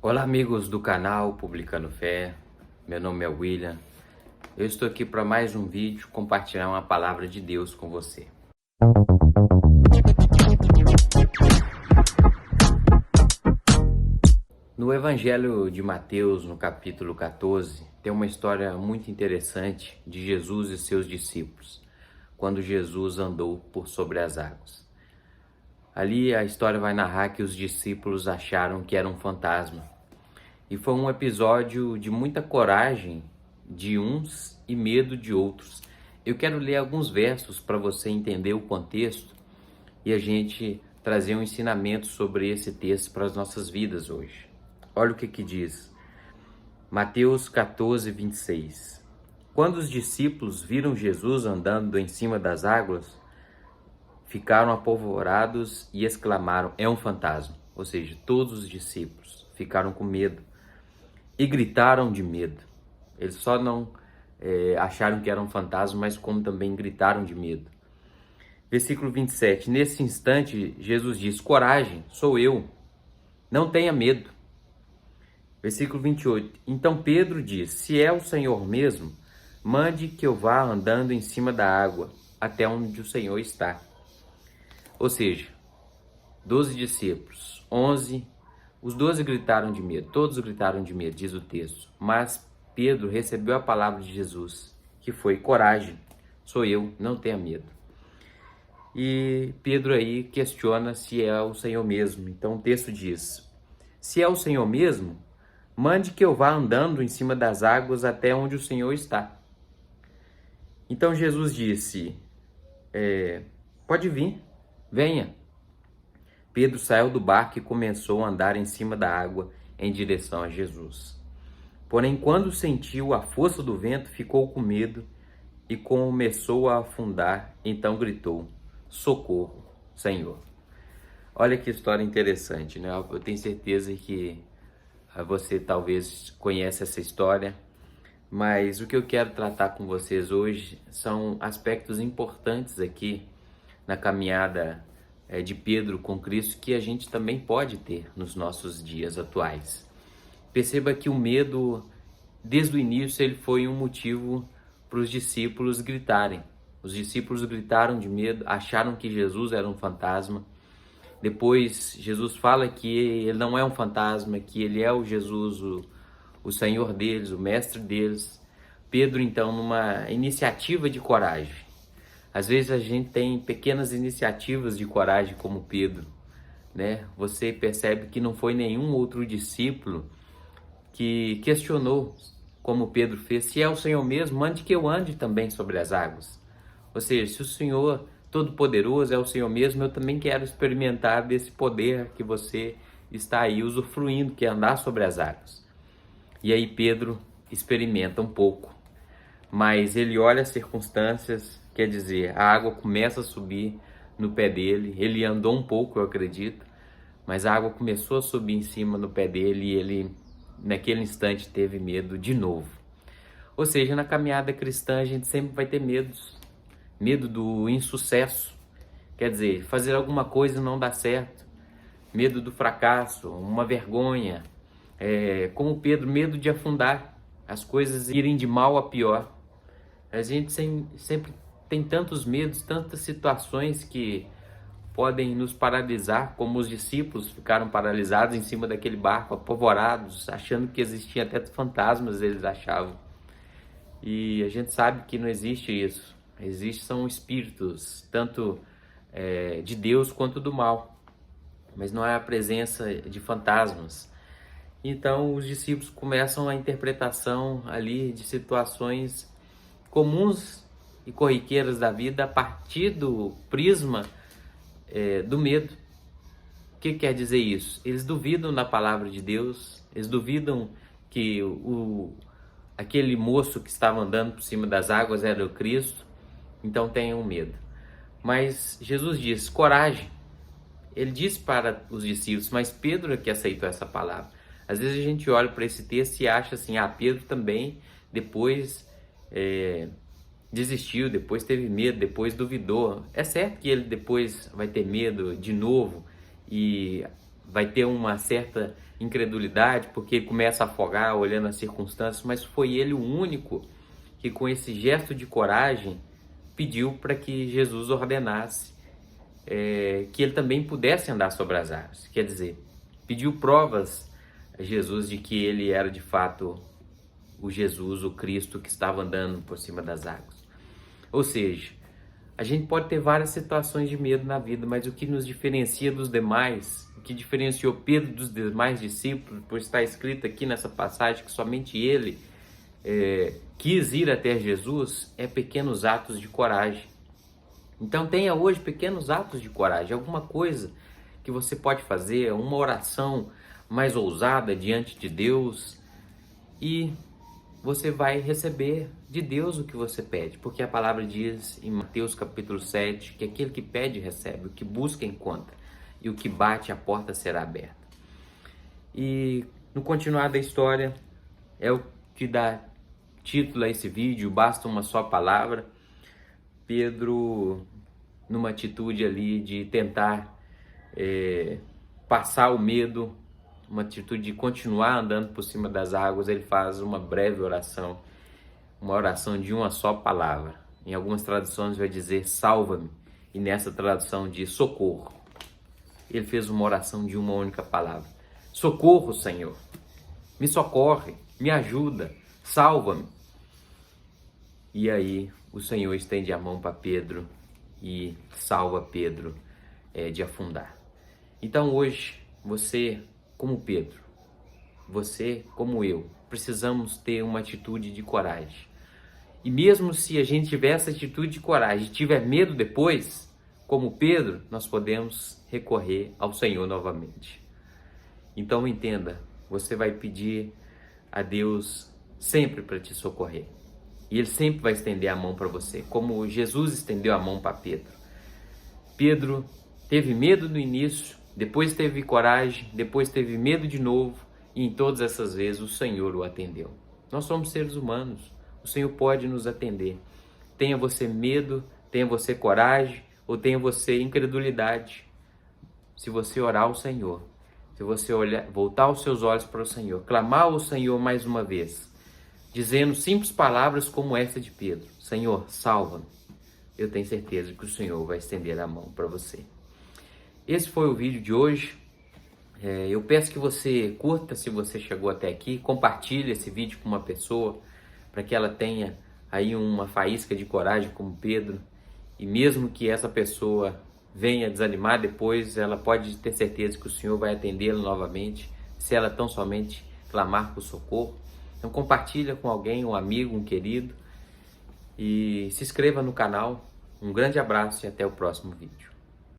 Olá, amigos do canal Publicando Fé. Meu nome é William. Eu estou aqui para mais um vídeo compartilhar uma palavra de Deus com você. No Evangelho de Mateus, no capítulo 14, tem uma história muito interessante de Jesus e seus discípulos, quando Jesus andou por sobre as águas. Ali a história vai narrar que os discípulos acharam que era um fantasma. E foi um episódio de muita coragem de uns e medo de outros. Eu quero ler alguns versos para você entender o contexto e a gente trazer um ensinamento sobre esse texto para as nossas vidas hoje. Olha o que diz. Mateus 14, 26. Quando os discípulos viram Jesus andando em cima das águas, ficaram apavorados e exclamaram, é um fantasma. Ou seja, todos os discípulos ficaram com medo e gritaram de medo. Eles só não acharam que era um fantasma, mas como também gritaram de medo. Versículo 27. Nesse instante, Jesus diz, coragem, sou eu, não tenha medo. Versículo 28. Então Pedro diz, se é o Senhor mesmo, mande que eu vá andando em cima da água, até onde o Senhor está. Ou seja, 12 discípulos, 11, os 12 gritaram de medo, todos gritaram de medo, diz o texto. Mas Pedro recebeu a palavra de Jesus, que foi, coragem, sou eu, não tenha medo. E Pedro aí questiona se é o Senhor mesmo. Então o texto diz, se é o Senhor mesmo, mande que eu vá andando em cima das águas até onde o Senhor está. Então Jesus disse, pode vir, venha. Pedro saiu do barco e começou a andar em cima da água em direção a Jesus. Porém, quando sentiu a força do vento, ficou com medo e começou a afundar. Então gritou, socorro, Senhor. Olha que história interessante, né? Eu tenho certeza que você talvez conhece essa história, mas o que eu quero tratar com vocês hoje são aspectos importantes aqui na caminhada de Pedro com Cristo que a gente também pode ter nos nossos dias atuais. Perceba que o medo, desde o início, ele foi um motivo para os discípulos gritarem. Os discípulos gritaram de medo, acharam que Jesus era um fantasma. Depois, Jesus fala que ele não é um fantasma, que ele é o Jesus, o Senhor deles, o Mestre deles. Pedro, então, numa iniciativa de coragem. Às vezes a gente tem pequenas iniciativas de coragem como Pedro, né? Você percebe que não foi nenhum outro discípulo que questionou, como Pedro fez, se é o Senhor mesmo, mande que eu ande também sobre as águas. Ou seja, se o Senhor Todo-Poderoso é o Senhor mesmo, eu também quero experimentar desse poder que você está aí usufruindo, que é andar sobre as águas. E aí Pedro experimenta um pouco, mas ele olha as circunstâncias, quer dizer, a água começa a subir no pé dele, ele andou um pouco, eu acredito, mas a água começou a subir em cima no pé dele e ele, naquele instante, teve medo de novo. Ou seja, na caminhada cristã a gente sempre vai ter medos, medo do insucesso, quer dizer, fazer alguma coisa e não dar certo, medo do fracasso, uma vergonha, como Pedro, medo de afundar, as coisas irem de mal a pior. A gente sempre tem tantos medos, tantas situações que podem nos paralisar, como os discípulos ficaram paralisados em cima daquele barco, apavorados, achando que existiam até fantasmas, eles achavam. E a gente sabe que não existe isso. São espíritos, tanto de Deus quanto do mal, mas não é a presença de fantasmas. Então os discípulos começam a interpretação ali de situações comuns e corriqueiras da vida a partir do prisma do medo. O que quer dizer isso? Eles duvidam da palavra de Deus, eles duvidam que aquele moço que estava andando por cima das águas era o Cristo, então tenham medo. Mas Jesus diz, coragem. Ele diz para os discípulos, mas Pedro é que aceitou essa palavra. Às vezes a gente olha para esse texto e acha assim, Pedro também depois desistiu, depois teve medo, depois duvidou. É certo que ele depois vai ter medo de novo e vai ter uma certa incredulidade, porque ele começa a afogar olhando as circunstâncias, mas foi ele o único que, com esse gesto de coragem, pediu para que Jesus ordenasse que ele também pudesse andar sobre as águas. Quer dizer, pediu provas a Jesus de que ele era de fato o Jesus, o Cristo que estava andando por cima das águas. Ou seja, a gente pode ter várias situações de medo na vida, mas o que nos diferencia dos demais, o que diferenciou Pedro dos demais discípulos, por estar escrito aqui nessa passagem que somente ele quis ir até Jesus, é pequenos atos de coragem. Então tenha hoje pequenos atos de coragem, alguma coisa que você pode fazer, uma oração mais ousada diante de Deus, e você vai receber de Deus o que você pede, porque a palavra diz em Mateus capítulo 7 que aquele que pede recebe, o que busca encontra, e o que bate a porta será aberta. E no continuar da história, é o que dá título a esse vídeo, basta uma só palavra. Pedro, numa atitude ali de tentar passar o medo, uma atitude de continuar andando por cima das águas, ele faz uma breve oração, uma oração de uma só palavra. Em algumas traduções vai dizer salva-me, e nessa tradução diz socorro. Ele fez uma oração de uma única palavra: socorro, Senhor, me socorre, me ajuda, salva-me. E aí o Senhor estende a mão para Pedro e salva Pedro de afundar. Então hoje, você como Pedro, você como eu, precisamos ter uma atitude de coragem. E mesmo se a gente tiver essa atitude de coragem e tiver medo depois, como Pedro, nós podemos recorrer ao Senhor novamente. Então entenda, você vai pedir a Deus sempre para te socorrer. E Ele sempre vai estender a mão para você, como Jesus estendeu a mão para Pedro. Pedro teve medo no início, depois teve coragem, depois teve medo de novo, e em todas essas vezes o Senhor o atendeu. Nós somos seres humanos, o Senhor pode nos atender. Tenha você medo, tenha você coragem, ou tenha você incredulidade. Se você orar ao Senhor, se você voltar os seus olhos para o Senhor, clamar ao Senhor mais uma vez, dizendo simples palavras como essa de Pedro: Senhor, salva-me, eu tenho certeza que o Senhor vai estender a mão para você. Esse foi o vídeo de hoje. Eu peço que você curta se você chegou até aqui, compartilhe esse vídeo com uma pessoa, para que ela tenha aí uma faísca de coragem como Pedro, e mesmo que essa pessoa venha desanimar depois, ela pode ter certeza que o Senhor vai atendê-la novamente, se ela tão somente clamar por socorro. Então compartilha com alguém, um amigo, um querido, e se inscreva no canal. Um grande abraço e até o próximo vídeo.